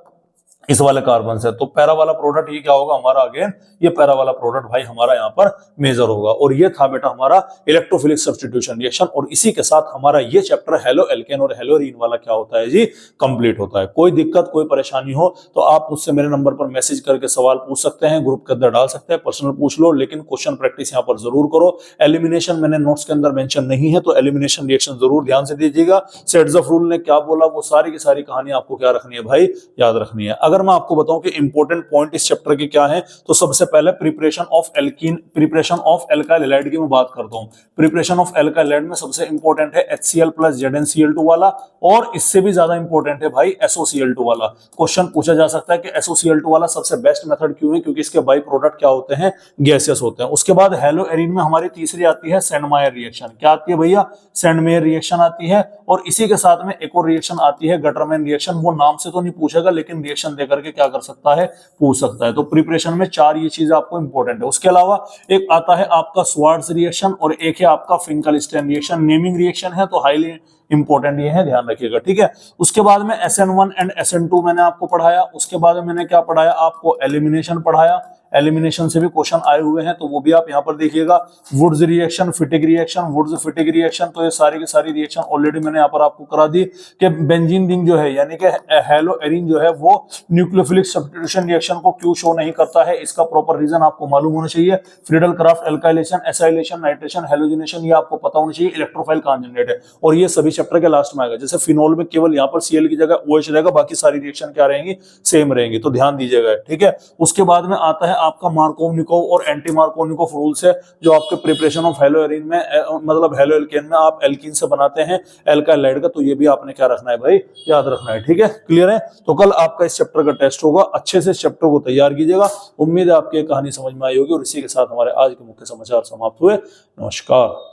इस वाले कार्बन से, तो पैरा वाला प्रोडक्ट ये क्या होगा हमारा, अगेन ये पैरा वाला प्रोडक्ट भाई हमारा यहाँ पर मेजर होगा। और ये था बेटा हमारा इलेक्ट्रोफिलिक सब्स्टिट्यूशन रिएक्शन। और इसी के साथ हमारा ये चैप्टर हेलो एल्केन और हेलो एरीन वाला क्या होता है जी, कंप्लीट होता है। कोई दिक्कत कोई परेशानी हो तो आप मुझसे मेरे नंबर पर मैसेज करके सवाल पूछ सकते हैं, ग्रुप के अंदर डाल सकते हैं, पर्सनल पूछ लो, लेकिन क्वेश्चन प्रैक्टिस यहाँ पर जरूर करो। एलिमिनेशन मैंने नोट्स के अंदर मेंशन नहीं है, तो एलिमिनेशन रिएक्शन जरूर ध्यान से दीजिएगा। सेट्स ऑफ रूल ने क्या बोला वो सारी की सारी कहानी आपको क्या रखनी है भाई, याद रखनी है। अगर मैं आपको बताऊं कि इंपॉर्टेंट पॉइंट इस चैप्टर के क्या है, तो सबसे पहले preparation of alkene, preparation of alkyl halide की मैं बात करता हूं। प्रिपरेशन ऑफ एल्काइल हैलाइड में सबसे इंपॉर्टेंट है HCl प्लस ZnCl2 वाला, और इससे भी ज्यादा इंपॉर्टेंट है भाई SOCl2 वाला। क्वेश्चन पूछा जा सकता है कि SOCl2 वाला सबसे बेस्ट मेथड क्यों है, क्योंकि इसके बाई प्रोडक्ट क्या होते हैं, गैसेस होते हैं। उसके बाद हेलो एरीन में हमारी तीसरी आती है सेंडमायर रिएक्शन। क्या आती है भैया, सेंडमायर रिएक्शन आती है। और इसी के साथ में एक और रिएक्शन आती है गटरमैन रिएक्शन। वो नाम से तो नहीं पूछेगा लेकिन रिएक्शन देकर के क्या कर सकता है, पूछ सकता है। तो प्रिपरेशन में चार ये चीजें आपको इंपॉर्टेंट है। उसके अलावा एक आता है आपका स्वार्ट्ज रिएक्शन और एक है आपका फिंकलस्टीन रिएक्शन। नेमिंग रिएक्शन है तो हाईली इंपॉर्टेंट ये है, ध्यान रखिएगा। ठीक है, उसके बाद में SN1 एंड SN2 मैंने आपको पढ़ाया। उसके बाद में मैंने क्या पढ़ाया, आपको एलिमिनेशन पढ़ाया। एलिमिनेशन से भी क्वेश्चन आए हुए हैं तो वो भी आप यहाँ पर देखिएगा। Wurtz reaction, Fittig reaction, Wurtz Fittig reaction, तो ये सारी की सारी रिएक्शन ऑलरेडी मैंने यहाँ पर आपको करा दी कि बेंजीन रिंग जो है यानी कि हेलो एरीन जो है वो न्यूक्लियोफिलिक सब्स्टिट्यूशन रिएक्शन को क्यों शो नहीं करता है, इसका प्रॉपर रीजन आपको मालूम होना चाहिए। Friedel craft alkylation, acylation, nitration, halogenation, ये आपको पता होना चाहिए। इलेक्ट्रोफाइल कहां जनरेट है, और ये सभी चैप्टर के लास्ट में आएगा। जैसे फिनोल में केवल यहाँ पर Cl की जगह OH रहेगा, बाकी सारी रिएक्शन क्या रहेंगी, सेम रहेंगी, तो ध्यान दीजिएगा। ठीक है, उसके बाद में आता है आपका मार्कोवनिकोव और एंटी मार्कोवनिकोव रूल्स है, जो आपके प्रिपरेशन ऑफ हेलो एरीन में मतलब हेलो एल्केन में आप एल्कीन से बनाते हैं एल्काइल हैलाइड का, तो ये भी आपने क्या रखना है भाई, याद रखना है। ठीक है, क्लियर है। तो कल आपका इस चैप्टर का टेस्ट होगा, अच्छे से इस चैप्टर को तैयार कीजिएगा। उम्मीद है आपकी कहानी समझ में आई होगी। और इसी के साथ हमारे आज के मुख्य समाचार समाप्त हुए। नमस्कार।